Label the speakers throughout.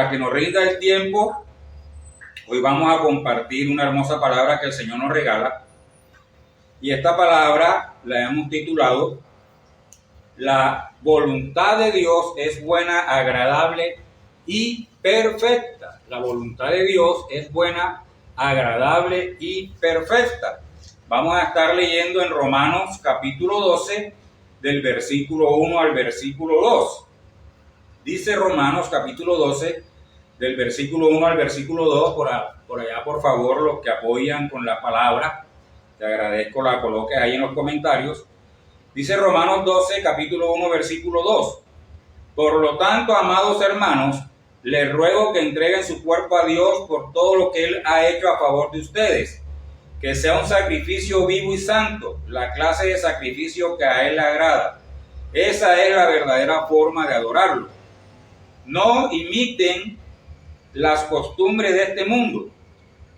Speaker 1: para que nos rinda el tiempo, hoy vamos a compartir una hermosa palabra que el Señor nos regala. Y esta palabra la hemos titulado: La voluntad de Dios es buena, agradable y perfecta. La voluntad de Dios es buena, agradable y perfecta. Vamos a estar leyendo en Romanos capítulo 12, del versículo 1 al versículo 2. Dice Romanos capítulo 12, del versículo 1 al versículo 2, por allá por favor, los que apoyan con la palabra, te agradezco la coloques ahí en los comentarios. Dice Romanos 12, capítulo 1, versículo 2. Por lo tanto, amados hermanos, les ruego que entreguen su cuerpo a Dios por todo lo que Él ha hecho a favor de ustedes, que sea un sacrificio vivo y santo, la clase de sacrificio que a Él le agrada. Esa es la verdadera forma de adorarlo. No imiten las costumbres de este mundo.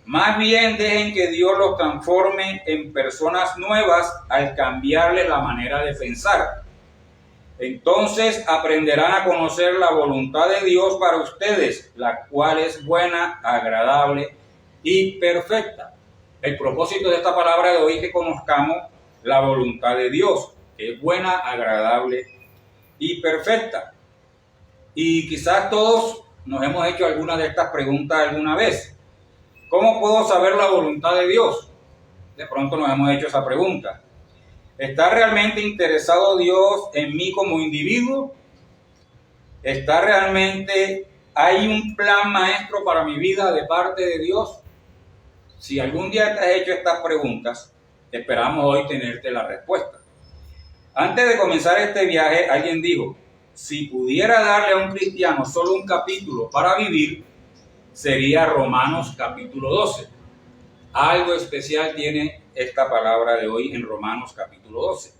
Speaker 1: Más bien dejen que Dios los transforme en personas nuevas al cambiarles la manera de pensar. Entonces aprenderán a conocer la voluntad de Dios para ustedes, la cual es buena, agradable y perfecta. El propósito de esta palabra de hoy es que conozcamos la voluntad de Dios, que es buena, agradable y perfecta. Y quizás todos nos hemos hecho alguna de estas preguntas alguna vez. ¿Cómo puedo saber la voluntad de Dios? De pronto nos hemos hecho esa pregunta. ¿Está realmente interesado Dios en mí como individuo? ¿Hay un plan maestro para mi vida de parte de Dios? Si algún día te has hecho estas preguntas, esperamos hoy tenerte la respuesta. Antes de comenzar este viaje, alguien dijo: si pudiera darle a un cristiano solo un capítulo para vivir, sería Romanos capítulo 12. Algo especial tiene esta palabra de hoy en Romanos capítulo 12.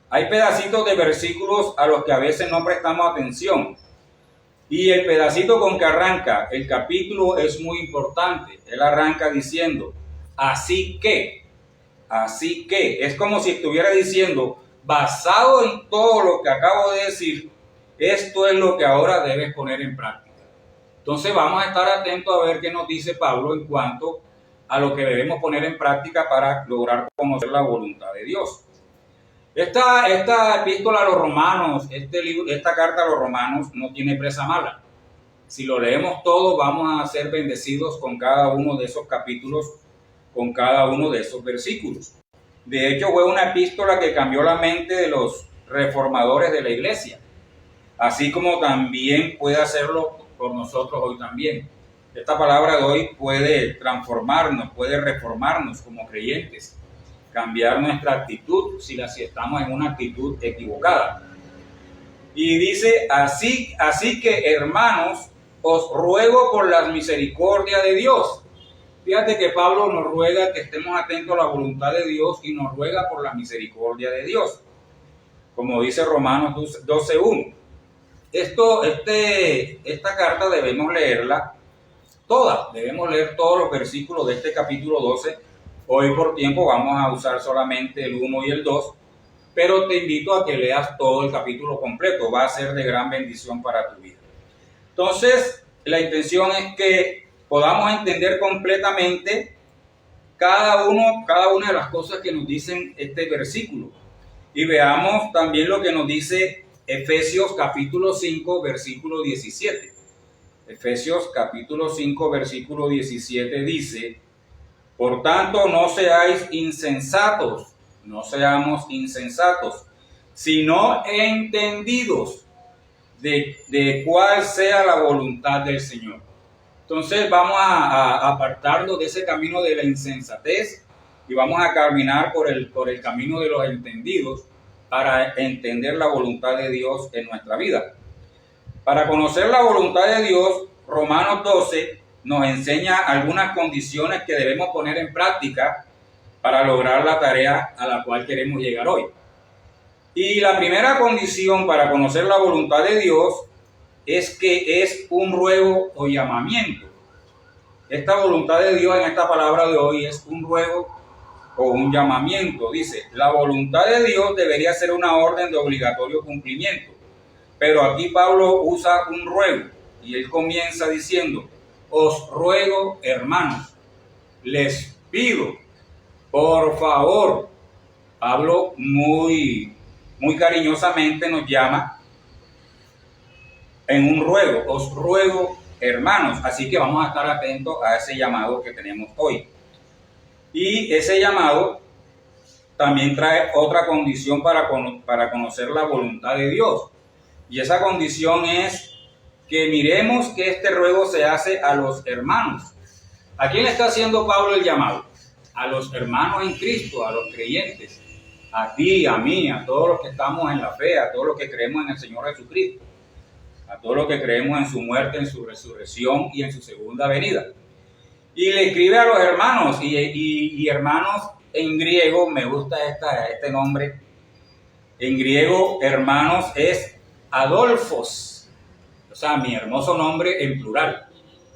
Speaker 1: Hay pedacitos de versículos a los que a veces no prestamos atención. Y el pedacito con que arranca el capítulo es muy importante. Él arranca diciendo, así que. Es como si estuviera diciendo, basado en todo lo que acabo de decir, esto es lo que ahora debes poner en práctica. Entonces vamos a estar atentos a ver qué nos dice Pablo en cuanto a lo que debemos poner en práctica para lograr conocer la voluntad de Dios. Esta epístola a los romanos, esta carta a los romanos no tiene presa mala. Si lo leemos todo, vamos a ser bendecidos con cada uno de esos capítulos, con cada uno de esos versículos. De hecho, fue una epístola que cambió la mente de los reformadores de la iglesia, así como también puede hacerlo por nosotros hoy también. Esta palabra de hoy puede transformarnos, puede reformarnos como creyentes, cambiar nuestra actitud si estamos en una actitud equivocada. Y dice, así que hermanos, os ruego por la misericordia de Dios. Fíjate que Pablo nos ruega que estemos atentos a la voluntad de Dios y nos ruega por la misericordia de Dios. Como dice Romanos 12:1. Esta carta debemos leerla toda, debemos leer todos los versículos de este capítulo 12. Hoy por tiempo vamos a usar solamente el 1 y el 2, pero te invito a que leas todo el capítulo completo, va a ser de gran bendición para tu vida. Entonces, la intención es que podamos entender completamente cada una de las cosas que nos dicen este versículo y veamos también lo que nos dice Efesios capítulo 5, versículo 17. Efesios capítulo 5, versículo 17 dice, por tanto no seamos insensatos, sino entendidos de cuál sea la voluntad del Señor. Entonces vamos a apartarnos de ese camino de la insensatez y vamos a caminar por el camino de los entendidos para entender la voluntad de Dios en nuestra vida. Para conocer la voluntad de Dios, Romanos 12 nos enseña algunas condiciones que debemos poner en práctica para lograr la tarea a la cual queremos llegar hoy. Y la primera condición para conocer la voluntad de Dios es que es un ruego o llamamiento. Esta voluntad de Dios en esta palabra de hoy es un ruego o un llamamiento. Dice, la voluntad de Dios debería ser una orden de obligatorio cumplimiento, pero aquí Pablo usa un ruego. Y él comienza diciendo: os ruego, hermanos, les pido, por favor. Pablo muy cariñosamente nos llama en un ruego: os ruego, hermanos. Así que vamos a estar atentos a ese llamado que tenemos hoy. Y ese llamado también trae otra condición para conocer la voluntad de Dios. Y esa condición es que miremos que este ruego se hace a los hermanos. ¿A quién le está haciendo Pablo el llamado? A los hermanos en Cristo, a los creyentes. A ti, a mí, a todos los que estamos en la fe, a todos los que creemos en el Señor Jesucristo, a todos los que creemos en su muerte, en su resurrección y en su segunda venida. Y le escribe a los hermanos, y hermanos en griego, me gusta este nombre, en griego hermanos es Adolfos, o sea, mi hermoso nombre en plural,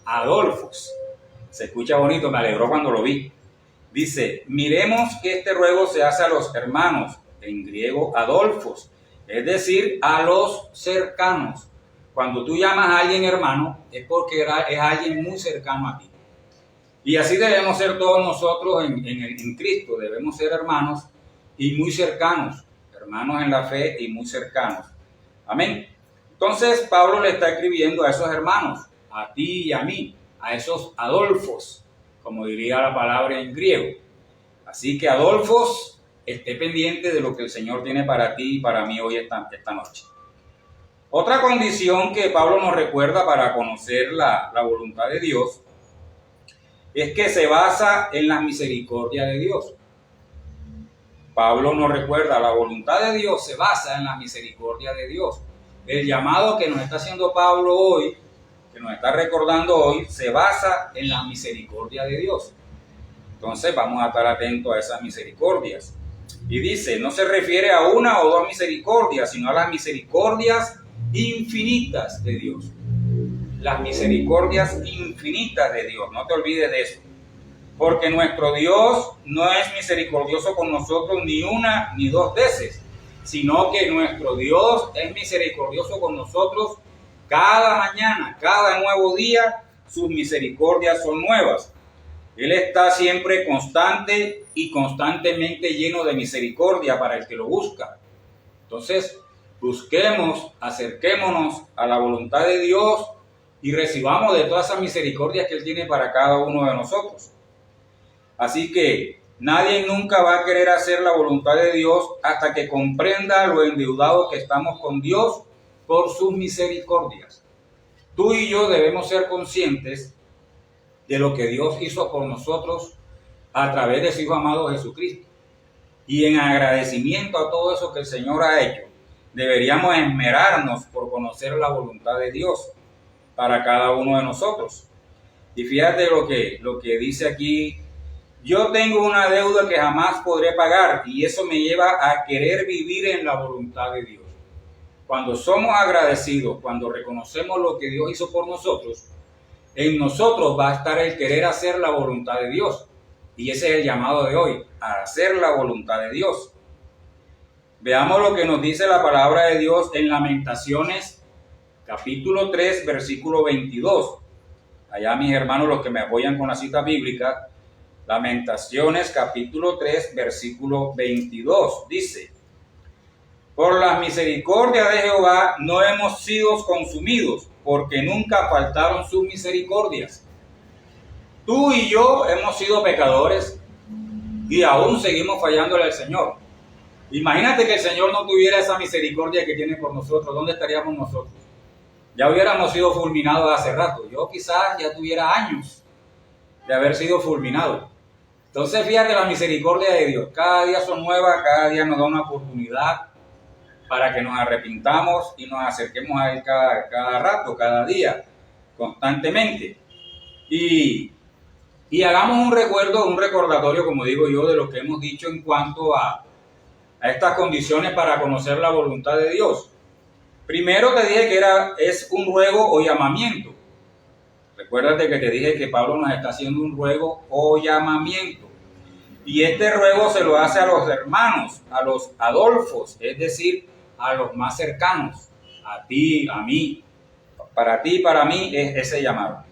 Speaker 1: Adolfos. Se escucha bonito, me alegró cuando lo vi. Dice: miremos que este ruego se hace a los hermanos, en griego Adolfos, es decir, a los cercanos. Cuando tú llamas a alguien hermano, es porque es alguien muy cercano a ti. Y así debemos ser todos nosotros en Cristo, debemos ser hermanos y muy cercanos, hermanos en la fe y muy cercanos. Amén. Entonces Pablo le está escribiendo a esos hermanos, a ti y a mí, a esos Adolfos, como diría la palabra en griego. Así que Adolfos, esté pendiente de lo que el Señor tiene para ti y para mí hoy esta noche. Otra condición que Pablo nos recuerda para conocer la voluntad de Dios es que se basa en la misericordia de Dios. Pablo nos recuerda: la voluntad de Dios se basa en la misericordia de Dios. El llamado que nos está haciendo Pablo hoy, que nos está recordando hoy, se basa en la misericordia de Dios. Entonces vamos a estar atentos a esas misericordias. Y dice, no se refiere a una o dos misericordias, sino a las misericordias infinitas de Dios. Las misericordias infinitas de Dios, no te olvides de eso. Porque nuestro Dios no es misericordioso con nosotros ni una ni dos veces, sino que nuestro Dios es misericordioso con nosotros cada mañana, cada nuevo día, sus misericordias son nuevas. Él está siempre constante y constantemente lleno de misericordia para el que lo busca. Entonces, busquemos, acerquémonos a la voluntad de Dios y recibamos de todas esas misericordias que Él tiene para cada uno de nosotros. Así que nadie nunca va a querer hacer la voluntad de Dios hasta que comprenda lo endeudado que estamos con Dios por sus misericordias. Tú y yo debemos ser conscientes de lo que Dios hizo por nosotros a través de su Hijo amado Jesucristo. Y en agradecimiento a todo eso que el Señor ha hecho, deberíamos esmerarnos por conocer la voluntad de Dios para cada uno de nosotros. Y fíjate lo que dice aquí: yo tengo una deuda que jamás podré pagar, y eso me lleva a querer vivir en la voluntad de Dios. Cuando somos agradecidos, cuando reconocemos lo que Dios hizo por nosotros, en nosotros va a estar el querer hacer la voluntad de Dios. Y ese es el llamado de hoy, a hacer la voluntad de Dios. Veamos lo que nos dice la palabra de Dios en Lamentaciones, capítulo 3, versículo 22. Allá mis hermanos, los que me apoyan con la cita bíblica, Lamentaciones, capítulo 3, versículo 22, dice: por las misericordias de Jehová no hemos sido consumidos, porque nunca faltaron sus misericordias. Tú y yo hemos sido pecadores y aún seguimos fallándole al Señor. Imagínate que el Señor no tuviera esa misericordia que tiene por nosotros. ¿Dónde estaríamos nosotros? Ya hubiéramos sido fulminados hace rato. Yo quizás ya tuviera años de haber sido fulminado. Entonces fíjate la misericordia de Dios. Cada día son nuevas, cada día nos da una oportunidad para que nos arrepintamos y nos acerquemos a Él cada rato, cada día, constantemente. Y hagamos un recordatorio, como digo yo, de lo que hemos dicho en cuanto a estas condiciones para conocer la voluntad de Dios. Primero te dije que es un ruego o llamamiento. Recuérdate que te dije que Pablo nos está haciendo un ruego o llamamiento. Y este ruego se lo hace a los hermanos, a los Adolfos, es decir, a los más cercanos, a ti, a mí. para ti y para mí es ese llamado.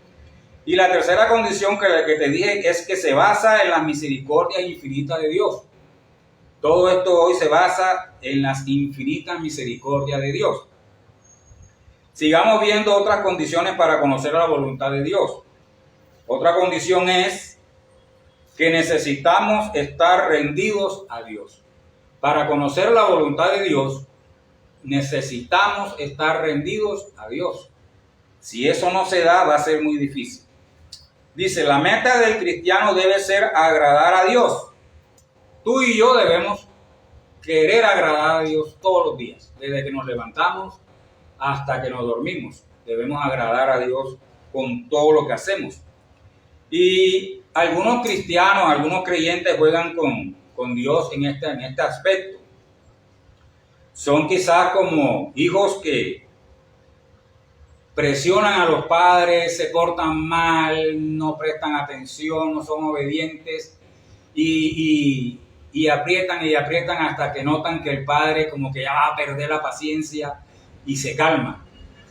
Speaker 1: Y la tercera condición que te dije es que se basa en las misericordias infinitas de Dios. Todo esto hoy se basa en las infinitas misericordias de Dios. Sigamos viendo otras condiciones para conocer la voluntad de Dios. Otra condición es que necesitamos estar rendidos a Dios. Para conocer la voluntad de Dios, necesitamos estar rendidos a Dios. Si eso no se da, va a ser muy difícil. Dice, la meta del cristiano debe ser agradar a Dios. Tú y yo debemos querer agradar a Dios todos los días, desde que nos levantamos hasta que nos dormimos. Debemos agradar a Dios con todo lo que hacemos. Y algunos cristianos, algunos creyentes juegan con Dios en este aspecto. Son quizás como hijos que presionan a los padres, se portan mal, no prestan atención, no son obedientes y aprietan y aprietan hasta que notan que el padre como que ya va a perder la paciencia y se calma.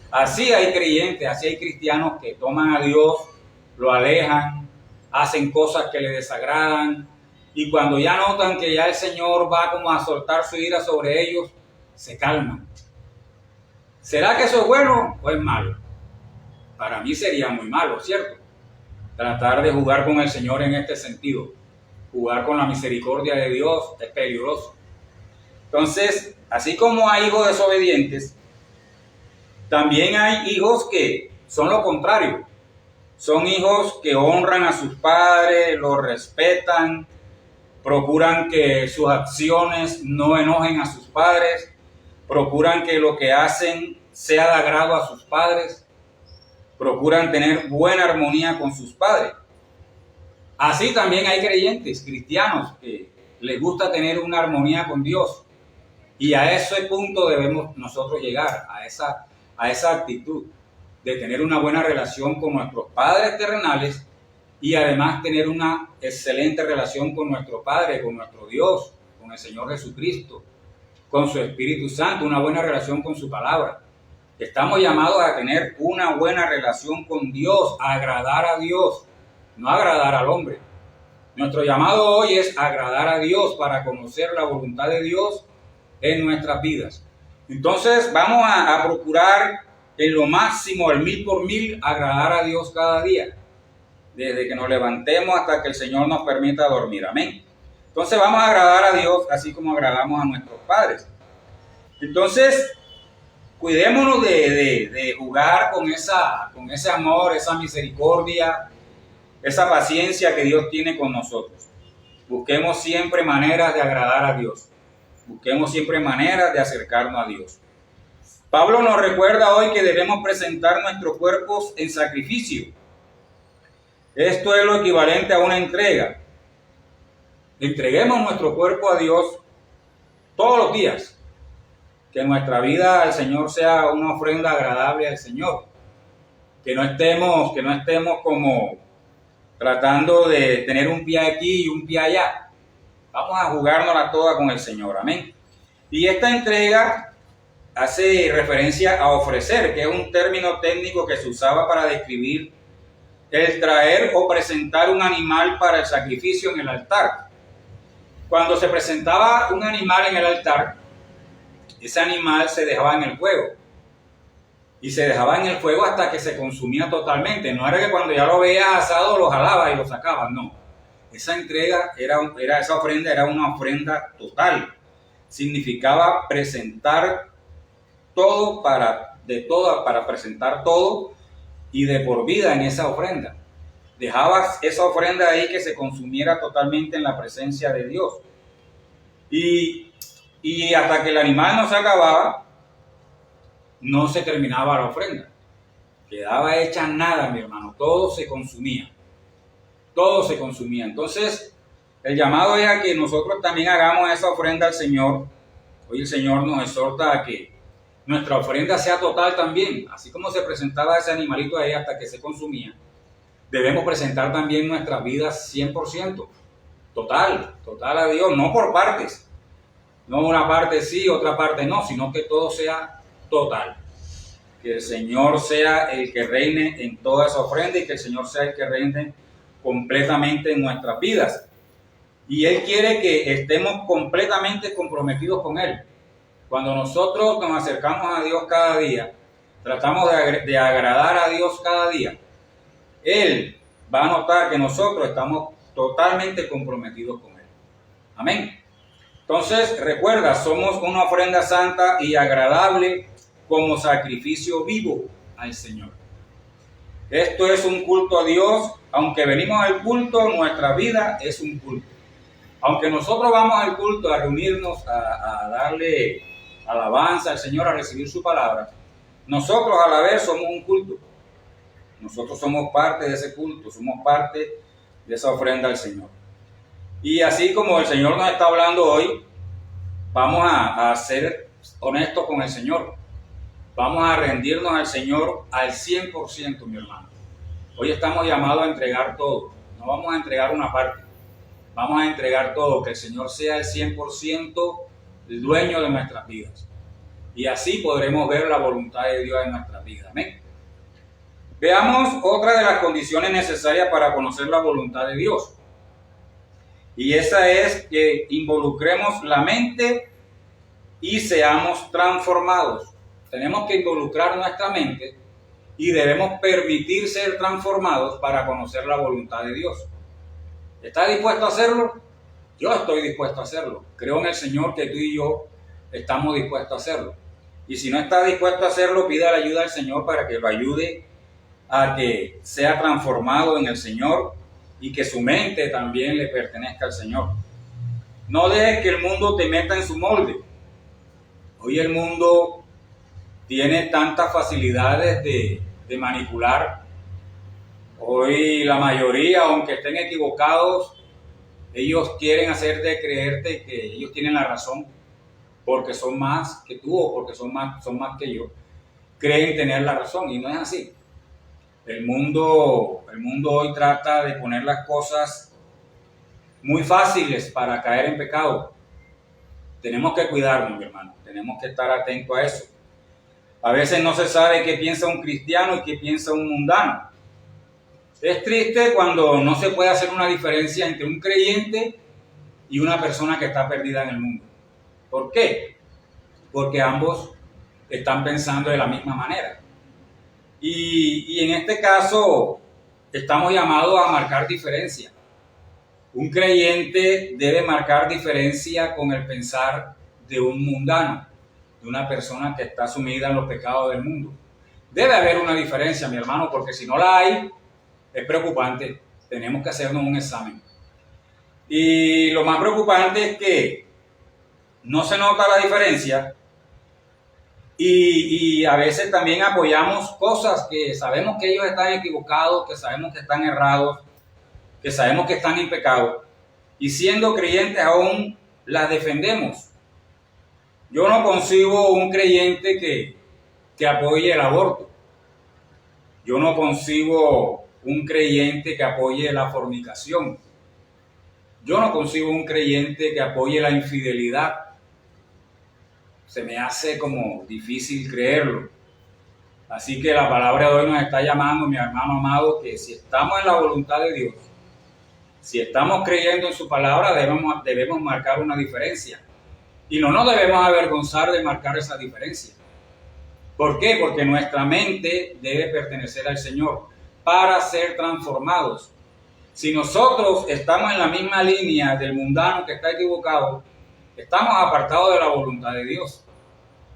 Speaker 1: Así hay creyentes, así hay cristianos que toman a Dios, lo alejan, hacen cosas que le desagradan y cuando ya notan que ya el Señor va como a soltar su ira sobre ellos, se calman. ¿Será que eso es bueno o es malo? Para mí sería muy malo, ¿cierto? Tratar de jugar con el Señor en este sentido. Jugar con la misericordia de Dios es peligroso. Entonces, así como hay hijos desobedientes, también hay hijos que son lo contrario. Son hijos que honran a sus padres, los respetan, procuran que sus acciones no enojen a sus padres, procuran que lo que hacen sea de agrado a sus padres, procuran tener buena armonía con sus padres. Así también hay creyentes, cristianos, que les gusta tener una armonía con Dios. Y a ese punto debemos nosotros llegar, a esa actitud de tener una buena relación con nuestros padres terrenales y además tener una excelente relación con nuestro Padre, con nuestro Dios, con el Señor Jesucristo, con su Espíritu Santo, una buena relación con su palabra. Estamos llamados a tener una buena relación con Dios, a agradar a Dios, no agradar al hombre. Nuestro llamado hoy es agradar a Dios para conocer la voluntad de Dios en nuestras vidas. Entonces vamos a procurar en lo máximo, al 1000%, agradar a Dios cada día, desde que nos levantemos hasta que el Señor nos permita dormir. Amén. Entonces vamos a agradar a Dios así como agradamos a nuestros padres. Entonces, cuidémonos de jugar con ese amor, esa misericordia, esa paciencia que Dios tiene con nosotros. Busquemos siempre maneras de agradar a Dios. Busquemos siempre maneras de acercarnos a Dios. Pablo nos recuerda hoy que debemos presentar nuestros cuerpos en sacrificio. Esto es lo equivalente a una entrega. Entreguemos nuestro cuerpo a Dios todos los días. Que nuestra vida al Señor sea una ofrenda agradable al Señor. Que no estemos como tratando de tener un pie aquí y un pie allá. Vamos a jugárnosla toda con el Señor. Amén. Y esta entrega hace referencia a ofrecer, que es un término técnico que se usaba para describir el traer o presentar un animal para el sacrificio en el altar. Cuando se presentaba un animal en el altar, ese animal se dejaba en el fuego. Y se dejaba en el fuego hasta que se consumía totalmente. No era que cuando ya lo veías asado lo jalabas y lo sacabas, no. Esa entrega, esa ofrenda era una ofrenda total. Significaba presentar todo para presentar todo y de por vida en esa ofrenda. Dejabas esa ofrenda ahí que se consumiera totalmente en la presencia de Dios. Y hasta que el animal no se acababa, no se terminaba la ofrenda. Quedaba hecha nada, mi hermano. Todo se consumía. Todo se consumía. Entonces, el llamado es a que nosotros también hagamos esa ofrenda al Señor. Hoy el Señor nos exhorta a que nuestra ofrenda sea total también. Así como se presentaba ese animalito ahí hasta que se consumía, debemos presentar también nuestras vidas 100%. Total a Dios, no por partes. No una parte sí, otra parte no, sino que todo sea total. Que el Señor sea el que reine en toda esa ofrenda y que el Señor sea el que reine completamente en nuestras vidas. Y Él quiere que estemos completamente comprometidos con Él. Cuando nosotros nos acercamos a Dios cada día, tratamos de agradar a Dios cada día, Él va a notar que nosotros estamos totalmente comprometidos con Él. Amén. Entonces, recuerda, somos una ofrenda santa y agradable como sacrificio vivo al Señor. Esto es un culto a Dios. Aunque venimos al culto, nuestra vida es un culto. Aunque nosotros vamos al culto a reunirnos, a darle alabanza al Señor, a recibir su palabra, nosotros a la vez somos un culto. Nosotros somos parte de ese culto, somos parte de esa ofrenda al Señor. Y así como el Señor nos está hablando hoy, vamos a ser honestos con el Señor. Vamos a rendirnos al Señor al 100%, mi hermano. Hoy estamos llamados a entregar todo. No vamos a entregar una parte. Vamos a entregar todo. Que el Señor sea el 100% el dueño de nuestras vidas. Y así podremos ver la voluntad de Dios en nuestras vidas. Amén. Veamos otra de las condiciones necesarias para conocer la voluntad de Dios. Y esa es que involucremos la mente y seamos transformados. Tenemos que involucrar nuestra mente y debemos permitir ser transformados para conocer la voluntad de Dios. ¿Estás dispuesto a hacerlo? Yo estoy dispuesto a hacerlo. Creo en el Señor que tú y yo estamos dispuestos a hacerlo. Y si no estás dispuesto a hacerlo, pida la ayuda al Señor para que lo ayude a que sea transformado en el Señor y que su mente también le pertenezca al Señor. No dejes que el mundo te meta en su molde. Hoy el mundo tiene tantas facilidades de manipular. Hoy la mayoría, aunque estén equivocados, ellos quieren hacerte creerte que ellos tienen la razón porque son más que tú o porque son más que yo. Creen tener la razón y no es así. El mundo hoy trata de poner las cosas muy fáciles para caer en pecado. Tenemos que cuidarnos, mi hermano. Tenemos que estar atentos a eso. A veces no se sabe qué piensa un cristiano y qué piensa un mundano. Es triste cuando no se puede hacer una diferencia entre un creyente y una persona que está perdida en el mundo. ¿Por qué? Porque ambos están pensando de la misma manera. Y en este caso estamos llamados a marcar diferencia. Un creyente debe marcar diferencia con el pensar de un mundano, de una persona que está sumida en los pecados del mundo. Debe haber una diferencia, mi hermano, porque si no la hay, es preocupante. Tenemos que hacernos un examen. Y lo más preocupante es que no se nota la diferencia y a veces también apoyamos cosas que sabemos que ellos están equivocados, que sabemos que están errados, que sabemos que están en pecado, y siendo creyentes aún las defendemos. Yo no concibo un creyente que apoye el aborto. Yo no concibo un creyente que apoye la fornicación. Yo no concibo un creyente que apoye la infidelidad. Se me hace como difícil creerlo. Así que la palabra de hoy nos está llamando, mi hermano amado, que si estamos en la voluntad de Dios, si estamos creyendo en su palabra, debemos marcar una diferencia. Y no nos debemos avergonzar de marcar esa diferencia. ¿Por qué? Porque nuestra mente debe pertenecer al Señor para ser transformados. Si nosotros estamos en la misma línea del mundano que está equivocado, estamos apartados de la voluntad de Dios.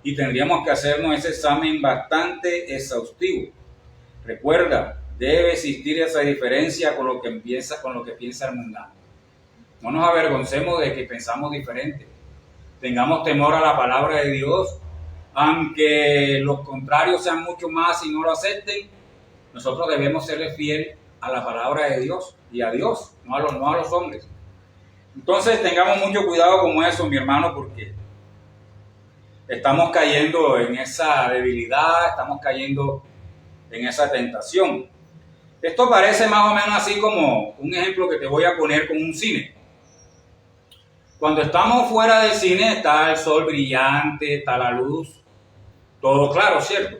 Speaker 1: Y tendríamos que hacernos ese examen bastante exhaustivo. Recuerda, debe existir esa diferencia con lo que piensa el mundano. No nos avergoncemos de que pensamos diferente. Tengamos temor a la palabra de Dios, aunque los contrarios sean mucho más y no lo acepten. Nosotros debemos serle fiel a la palabra de Dios y a Dios, no a los hombres. Entonces tengamos mucho cuidado con eso, mi hermano, porque estamos cayendo en esa debilidad, estamos cayendo en esa tentación. Esto parece más o menos así como un ejemplo que te voy a poner con un cine. Cuando estamos fuera del cine está el sol brillante, está la luz, todo claro, ¿cierto?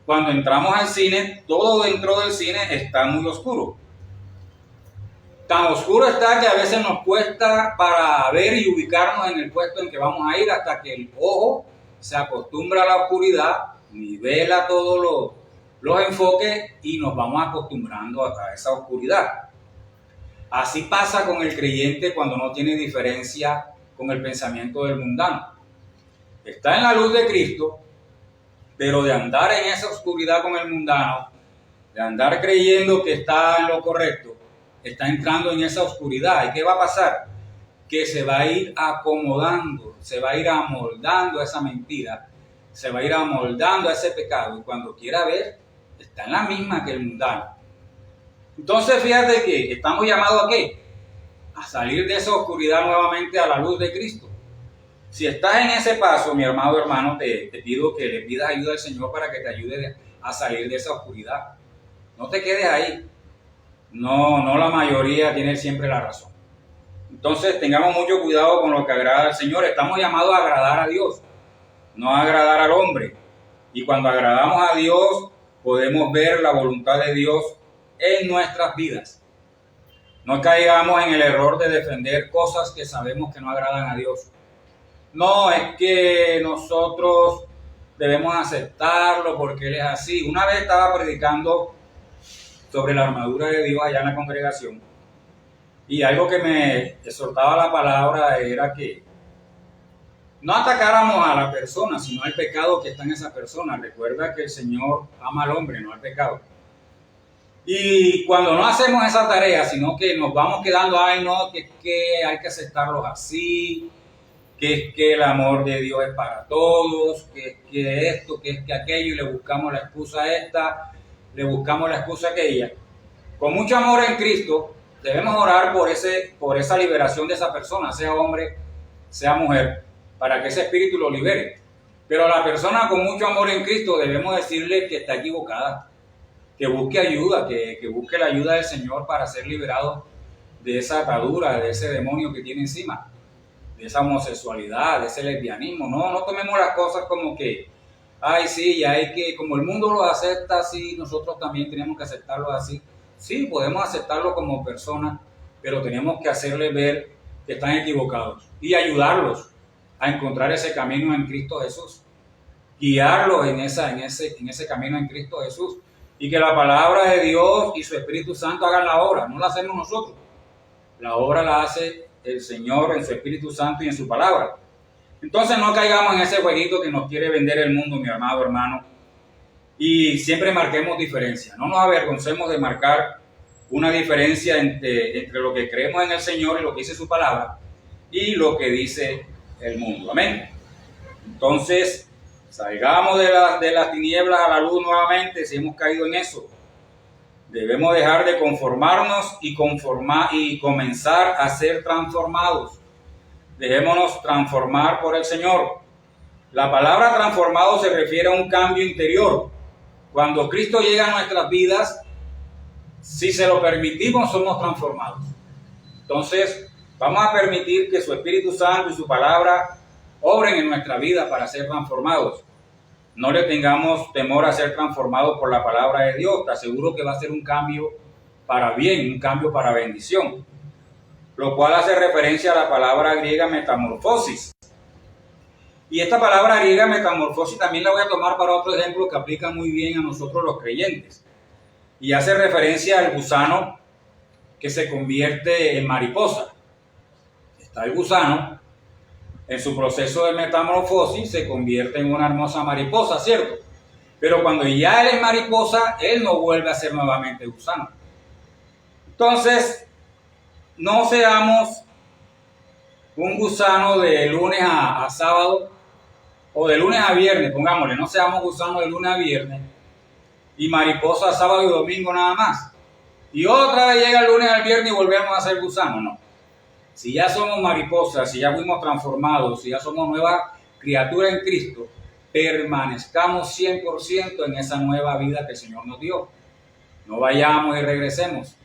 Speaker 1: cuando entramos al cine, todo dentro del cine está muy oscuro. Tan oscuro está que a veces nos cuesta para ver y ubicarnos en el puesto en que vamos a ir hasta que el ojo se acostumbra a la oscuridad, nivela todos los enfoques y nos vamos acostumbrando a esa oscuridad. Así pasa con el creyente cuando no tiene diferencia con el pensamiento del mundano. Está en la luz de Cristo, pero de andar en esa oscuridad con el mundano, de andar creyendo que está en lo correcto, está entrando en esa oscuridad. ¿Y qué va a pasar? Que se va a ir acomodando, se va a ir amoldando a esa mentira, se va a ir amoldando a ese pecado, y cuando quiera ver, está en la misma que el mundano. Entonces fíjate que estamos llamados ¿a qué? A salir de esa oscuridad nuevamente a la luz de Cristo. Si estás en ese paso, mi amado hermano, te pido que le pidas ayuda al Señor para que te ayude a salir de esa oscuridad. No te quedes ahí. No la mayoría tiene siempre la razón. Entonces tengamos mucho cuidado con lo que agrada al Señor. Estamos llamados a agradar a Dios, no a agradar al hombre. Y cuando agradamos a Dios, podemos ver la voluntad de Dios en nuestras vidas. No caigamos en el error de defender cosas que sabemos que no agradan a Dios. No, es que nosotros debemos aceptarlo porque Él es así. Una vez estaba predicando sobre la armadura de Dios allá en la congregación, y algo que me exhortaba la palabra era que no atacáramos a la persona, sino al pecado que está en esa persona. Recuerda que el Señor ama al hombre, no al pecado. Y cuando no hacemos esa tarea, sino que nos vamos quedando, ay no, que hay que aceptarlos así, que es que el amor de Dios es para todos, que esto, que es que aquello, y le buscamos la excusa esta, le buscamos la excusa aquella. Con mucho amor en Cristo, debemos orar por esa liberación de esa persona, sea hombre, sea mujer, para que ese espíritu lo libere. Pero a la persona con mucho amor en Cristo debemos decirle que está equivocada, que busque ayuda, que busque la ayuda del Señor para ser liberado de esa atadura, de ese demonio que tiene encima, de esa homosexualidad, de ese lesbianismo. No tomemos las cosas como que, ay sí, ya hay que, como el mundo lo acepta así, nosotros también tenemos que aceptarlo así. Sí, podemos aceptarlo como personas, pero tenemos que hacerles ver que están equivocados y ayudarlos a encontrar ese camino en Cristo Jesús, guiarlos en ese camino en Cristo Jesús, y que la palabra de Dios y su Espíritu Santo hagan la obra, no la hacemos nosotros. La obra la hace el Señor en su Espíritu Santo y en su palabra. Entonces no caigamos en ese jueguito que nos quiere vender el mundo, mi amado hermano, y siempre marquemos diferencia. No nos avergoncemos de marcar una diferencia entre lo que creemos en el Señor y lo que dice su palabra y lo que dice el mundo. Amén. Entonces, salgamos de las tinieblas a la luz nuevamente si hemos caído en eso. Debemos dejar de conformarnos y comenzar a ser transformados. Dejémonos transformar por el Señor. La palabra transformado se refiere a un cambio interior. Cuando Cristo llega a nuestras vidas, si se lo permitimos, somos transformados. Entonces, vamos a permitir que su Espíritu Santo y su palabra obren en nuestra vida para ser transformados. No le tengamos temor a ser transformados por la palabra de Dios. Te aseguro que va a ser un cambio para bien, un cambio para bendición. Lo cual hace referencia a la palabra griega metamorfosis. Y esta palabra griega metamorfosis también la voy a tomar para otro ejemplo que aplica muy bien a nosotros los creyentes. Y hace referencia al gusano que se convierte en mariposa. Está el gusano, en su proceso de metamorfosis se convierte en una hermosa mariposa, ¿cierto? Pero cuando ya él es mariposa, él no vuelve a ser nuevamente gusano. Entonces, no seamos un gusano de lunes a sábado o de lunes a viernes, pongámosle, no seamos gusanos de lunes a viernes y mariposa sábado y domingo nada más. Y otra vez llega el lunes al viernes y volvemos a ser gusanos, no. Si ya somos mariposas, si ya fuimos transformados, si ya somos nueva criatura en Cristo, permanezcamos 100% en esa nueva vida que el Señor nos dio. No vayamos y regresemos.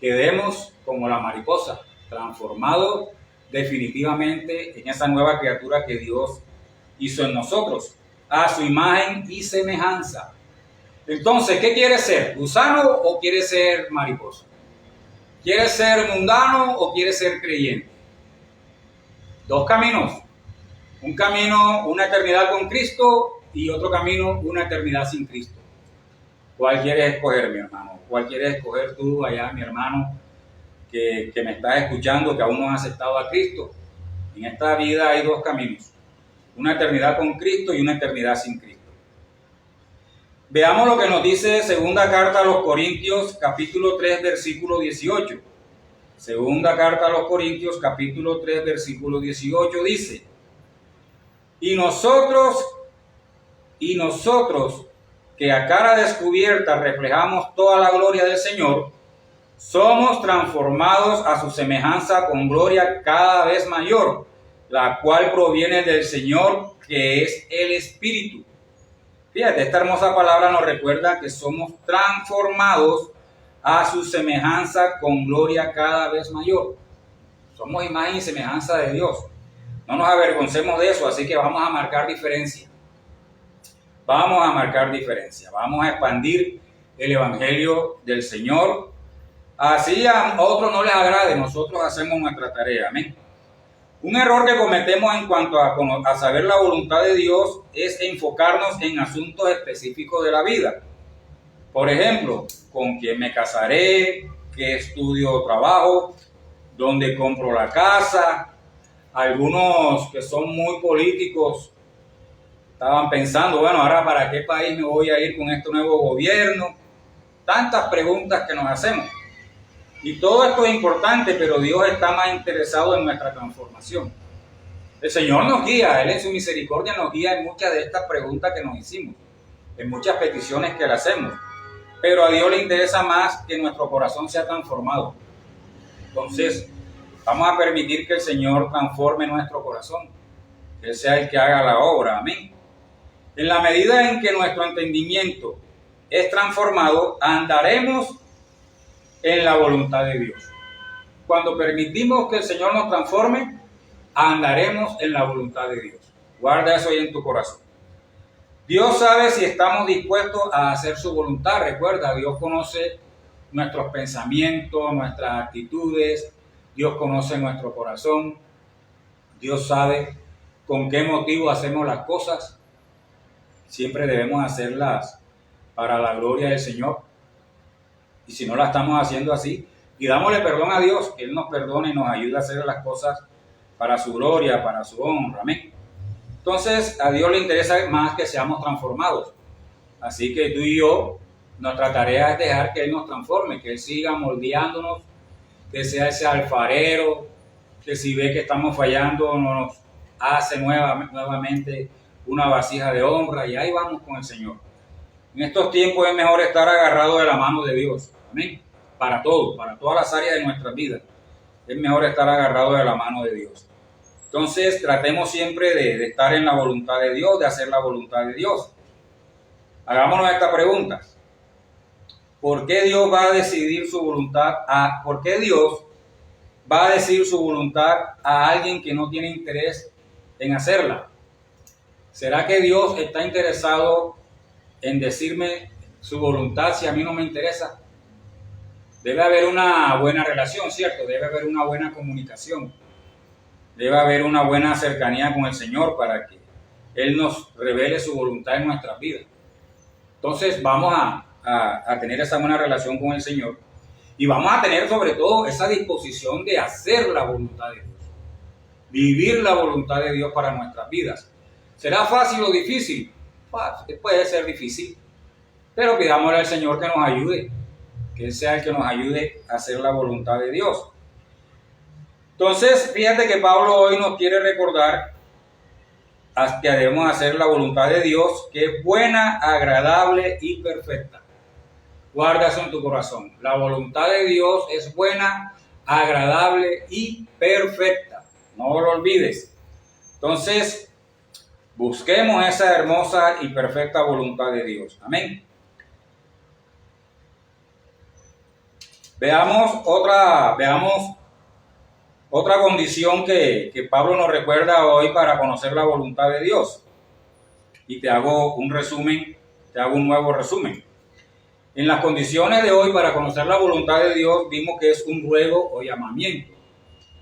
Speaker 1: Quedemos como la mariposa, transformados definitivamente en esa nueva criatura que Dios hizo en nosotros, a su imagen y semejanza. Entonces, ¿qué quieres ser? ¿Gusano o quieres ser mariposa? ¿Quieres ser mundano o quieres ser creyente? Dos caminos. Un camino, una eternidad con Cristo, y otro camino, una eternidad sin Cristo. ¿Cuál quieres escoger, mi hermano? ¿Cuál quieres escoger tú allá, mi hermano, que me estás escuchando, que aún no has aceptado a Cristo? En esta vida hay dos caminos. Una eternidad con Cristo y una eternidad sin Cristo. Veamos lo que nos dice segunda carta a los Corintios, capítulo 3, versículo 18. Segunda carta a los Corintios, capítulo 3, versículo 18 dice: Y nosotros, que a cara descubierta reflejamos toda la gloria del Señor, somos transformados a su semejanza con gloria cada vez mayor, la cual proviene del Señor, que es el Espíritu. Fíjate, esta hermosa palabra nos recuerda que somos transformados a su semejanza con gloria cada vez mayor. Somos imagen y semejanza de Dios. No nos avergoncemos de eso, así que vamos a marcar diferencia. Vamos a marcar diferencia. Vamos a expandir el Evangelio del Señor. Así a otros no les agrade, nosotros hacemos nuestra tarea. Amén. Un error que cometemos en cuanto a saber la voluntad de Dios es enfocarnos en asuntos específicos de la vida. Por ejemplo, con quién me casaré, qué estudio o trabajo, dónde compro la casa. Algunos que son muy políticos estaban pensando, bueno, ahora ¿para qué país me voy a ir con este nuevo gobierno? Tantas preguntas que nos hacemos. Y todo esto es importante, pero Dios está más interesado en nuestra transformación. El Señor nos guía, Él en su misericordia nos guía en muchas de estas preguntas que nos hicimos, en muchas peticiones que le hacemos. Pero a Dios le interesa más que nuestro corazón sea transformado. Entonces, vamos a permitir que el Señor transforme nuestro corazón, que Él sea el que haga la obra. Amén. En la medida en que nuestro entendimiento es transformado, andaremos en la voluntad de Dios. Cuando permitimos que el Señor nos transforme, andaremos en la voluntad de Dios. Guarda eso ahí en tu corazón. Dios sabe si estamos dispuestos a hacer su voluntad. Recuerda, Dios conoce nuestros pensamientos, nuestras actitudes. Dios conoce nuestro corazón. Dios sabe con qué motivo hacemos las cosas. Siempre debemos hacerlas para la gloria del Señor. Y si no la estamos haciendo así, pidámosle perdón a Dios, que Él nos perdone y nos ayude a hacer las cosas para su gloria, para su honra. Amén. Entonces, a Dios le interesa más que seamos transformados. Así que tú y yo, nuestra tarea es dejar que Él nos transforme, que Él siga moldeándonos, que sea ese alfarero, que si ve que estamos fallando, nos hace nuevamente una vasija de honra, y ahí vamos con el Señor. En estos tiempos es mejor estar agarrado de la mano de Dios. Amén. Para todo, para todas las áreas de nuestras vidas. Es mejor estar agarrado de la mano de Dios. Entonces, tratemos siempre de estar en la voluntad de Dios, de hacer la voluntad de Dios. Hagámonos esta pregunta. ¿Por qué Dios va a decidir su voluntad por qué Dios va a decir su voluntad a alguien que no tiene interés en hacerla? ¿Será que Dios está interesado en decirme su voluntad si a mí no me interesa? Debe haber una buena relación, ¿cierto? Debe haber una buena comunicación. Debe haber una buena cercanía con el Señor para que Él nos revele su voluntad en nuestras vidas. Entonces vamos a tener esa buena relación con el Señor y vamos a tener sobre todo esa disposición de hacer la voluntad de Dios. Vivir la voluntad de Dios para nuestras vidas. ¿Será fácil o difícil? Puede ser difícil, pero pidámosle al Señor que nos ayude, que Él sea el que nos ayude a hacer la voluntad de Dios. Entonces, fíjate que Pablo hoy nos quiere recordar que debemos hacer la voluntad de Dios, que es buena, agradable y perfecta. Guarda eso en tu corazón. La voluntad de Dios es buena, agradable y perfecta. No lo olvides. Entonces, busquemos esa hermosa y perfecta voluntad de Dios. Amén. Veamos otra condición que Pablo nos recuerda hoy para conocer la voluntad de Dios. Y te hago un nuevo resumen. En las condiciones de hoy, para conocer la voluntad de Dios, vimos que es un ruego o llamamiento.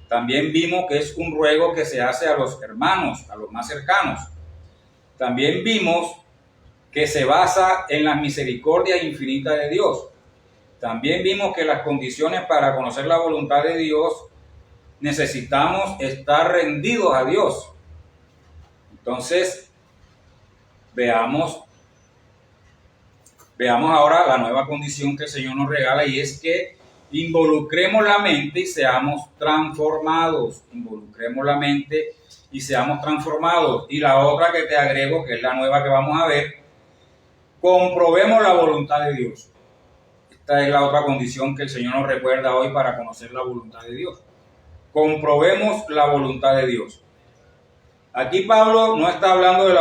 Speaker 1: También vimos que es un ruego que se hace a los hermanos, a los más cercanos. También vimos que se basa en la misericordia infinita de Dios. También vimos que las condiciones para conocer la voluntad de Dios necesitamos estar rendidos a Dios. Entonces, veamos ahora la nueva condición que el Señor nos regala, y es que involucremos la mente y seamos transformados. Involucremos la mente y seamos transformados. Y la otra que te agrego, que es la nueva que vamos a ver, comprobemos la voluntad de Dios. Esta es la otra condición que el Señor nos recuerda hoy para conocer la voluntad de Dios. Comprobemos la voluntad de Dios. Aquí Pablo no está hablando de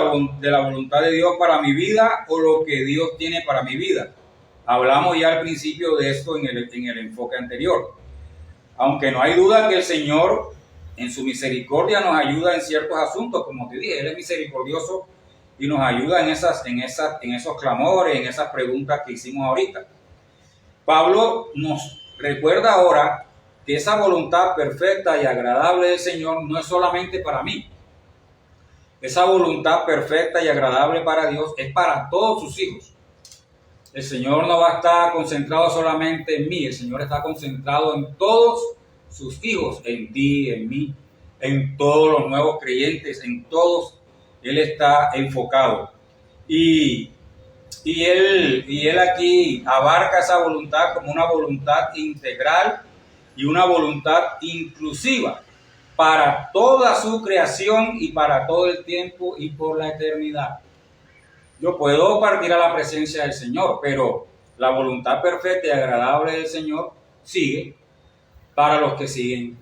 Speaker 1: la voluntad de Dios para mi vida o lo que Dios tiene para mi vida. Hablamos ya al principio de esto en el enfoque anterior. Aunque no hay duda que el Señor en su misericordia nos ayuda en ciertos asuntos, como te dije, Él es misericordioso y nos ayuda en esos clamores, en esas preguntas que hicimos ahorita. Pablo nos recuerda ahora que esa voluntad perfecta y agradable del Señor no es solamente para mí. Esa voluntad perfecta y agradable para Dios es para todos sus hijos. El Señor no va a estar concentrado solamente en mí, el Señor está concentrado en todos sus hijos, en ti, en mí, en todos los nuevos creyentes, en todos. Él está enfocado. Y él aquí abarca esa voluntad como una voluntad integral y una voluntad inclusiva para toda su creación y para todo el tiempo y por la eternidad. Yo puedo partir a la presencia del Señor, pero la voluntad perfecta y agradable del Señor sigue para los que siguen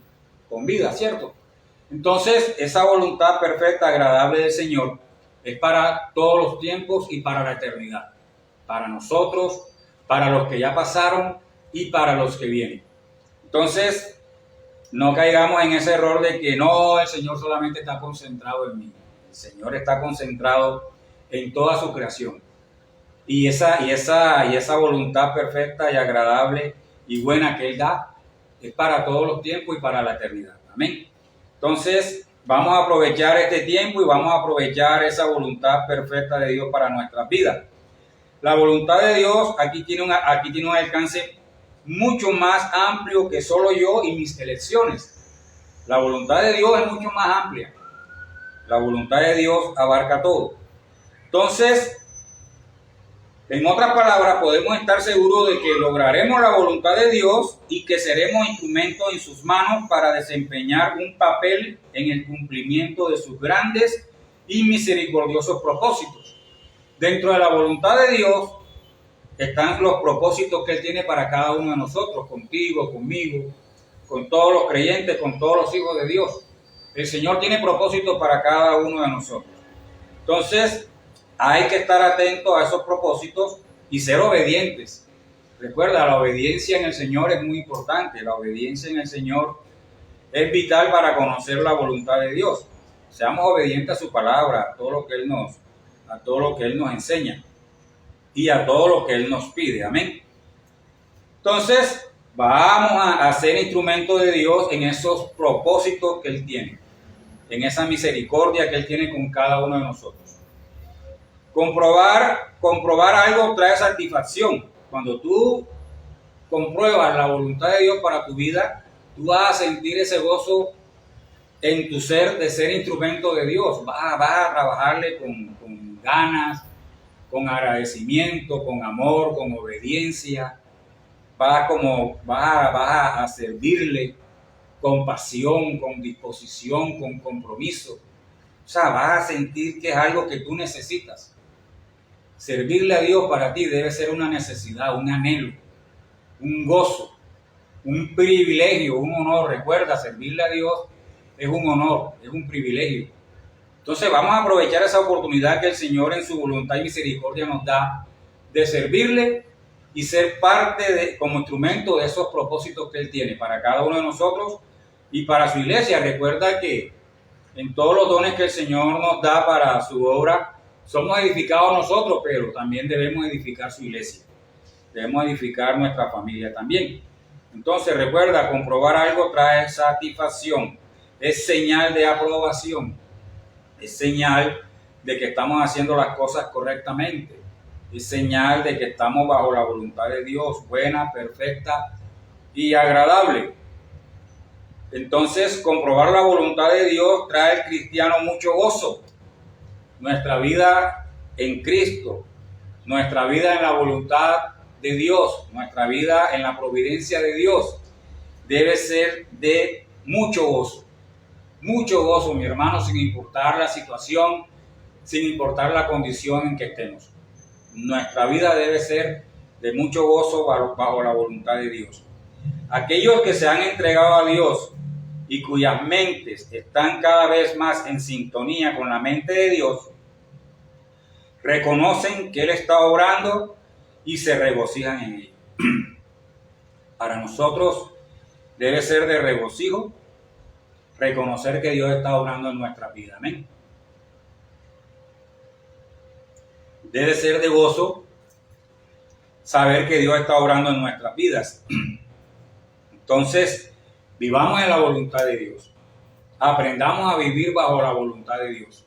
Speaker 1: con vida, ¿cierto? Entonces, esa voluntad perfecta, agradable del Señor es para todos los tiempos y para la eternidad. Para nosotros, para los que ya pasaron y para los que vienen. Entonces, no caigamos en ese error de que no, el Señor solamente está concentrado en mí. El Señor está concentrado en toda su creación. Y esa voluntad perfecta y agradable y buena que Él da es para todos los tiempos y para la eternidad. Amén. Entonces, vamos a aprovechar este tiempo y vamos a aprovechar esa voluntad perfecta de Dios para nuestras vidas. La voluntad de Dios aquí tiene un alcance mucho más amplio que solo yo y mis elecciones. La voluntad de Dios es mucho más amplia. La voluntad de Dios abarca todo. Entonces, en otras palabras, podemos estar seguros de que lograremos la voluntad de Dios y que seremos instrumentos en sus manos para desempeñar un papel en el cumplimiento de sus grandes y misericordiosos propósitos. Dentro de la voluntad de Dios están los propósitos que Él tiene para cada uno de nosotros, contigo, conmigo, con todos los creyentes, con todos los hijos de Dios. El Señor tiene propósitos para cada uno de nosotros. Entonces, hay que estar atentos a esos propósitos y ser obedientes. Recuerda, la obediencia en el Señor es muy importante. La obediencia en el Señor es vital para conocer la voluntad de Dios. Seamos obedientes a su palabra, a todo lo que Él nos enseña y a todo lo que Él nos pide. Amén. Entonces, vamos a ser instrumentos de Dios en esos propósitos que Él tiene, en esa misericordia que Él tiene con cada uno de nosotros. Comprobar algo trae satisfacción. Cuando tú compruebas la voluntad de Dios para tu vida, tú vas a sentir ese gozo en tu ser de ser instrumento de Dios. Vas a trabajarle con ganas, con agradecimiento, con amor, con obediencia. Vas a servirle con pasión, con disposición, con compromiso. O sea, vas a sentir que es algo que tú necesitas. Servirle a Dios para ti debe ser una necesidad, un anhelo, un gozo, un privilegio, un honor. Recuerda, servirle a Dios es un honor, es un privilegio. Entonces vamos a aprovechar esa oportunidad que el Señor en su voluntad y misericordia nos da de servirle y ser parte como instrumento de esos propósitos que Él tiene para cada uno de nosotros y para su iglesia. Recuerda que en todos los dones que el Señor nos da para su obra, somos edificados nosotros, pero también debemos edificar su iglesia. debemos edificar nuestra familia también. Entonces recuerda, comprobar algo trae satisfacción, es señal de aprobación, es señal de que estamos haciendo las cosas correctamente, es señal de que estamos bajo la voluntad de Dios, buena, perfecta y agradable. Entonces, comprobar la voluntad de Dios trae al cristiano mucho gozo. Nuestra vida en Cristo, nuestra vida en la voluntad de Dios, nuestra vida en la providencia de Dios, debe ser de mucho gozo, mi hermano, sin importar la situación, sin importar la condición en que estemos. Nuestra vida debe ser de mucho gozo bajo la voluntad de Dios. Aquellos que se han entregado a Dios y cuyas mentes están cada vez más en sintonía con la mente de Dios, reconocen que Él está obrando y se regocijan en ello. Para nosotros debe ser de regocijo reconocer que Dios está obrando en nuestra vida. Amén. Debe ser de gozo saber que Dios está obrando en nuestras vidas. Entonces, vivamos en la voluntad de Dios. Aprendamos a vivir bajo la voluntad de Dios.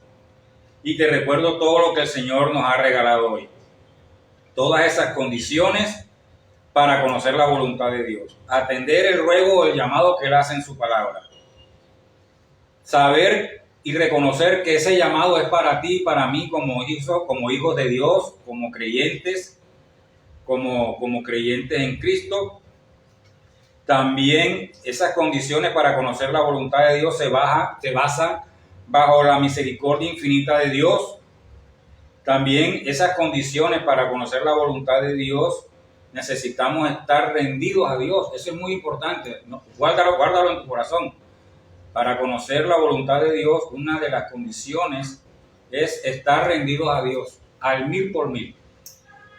Speaker 1: Y te recuerdo todo lo que el Señor nos ha regalado hoy. Todas esas condiciones para conocer la voluntad de Dios. Atender el ruego o el llamado que Él hace en su palabra. Saber y reconocer que ese llamado es para ti y para mí como hijos de Dios, como creyentes, como creyentes en Cristo. También esas condiciones para conocer la voluntad de Dios se basan bajo la misericordia infinita de Dios. También esas condiciones para conocer la voluntad de Dios necesitamos estar rendidos a Dios. Eso es muy importante. Guárdalo en tu corazón. Para conocer la voluntad de Dios, una de las condiciones es estar rendidos a Dios al 1000%.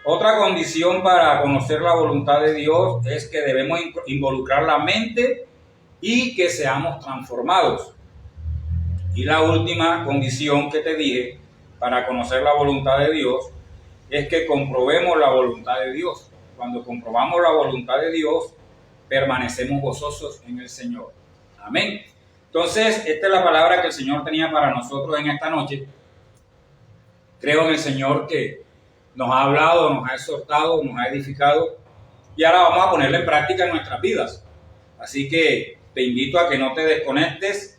Speaker 1: Otra condición para conocer la voluntad de Dios es que debemos involucrar la mente y que seamos transformados. Y la última condición que te dije para conocer la voluntad de Dios es que comprobemos la voluntad de Dios. Cuando comprobamos la voluntad de Dios, permanecemos gozosos en el Señor. Amén. Entonces, esta es la palabra que el Señor tenía para nosotros en esta noche. Creo en el Señor que nos ha hablado, nos ha exhortado, nos ha edificado y ahora vamos a ponerla en práctica en nuestras vidas. Así que te invito a que no te desconectes,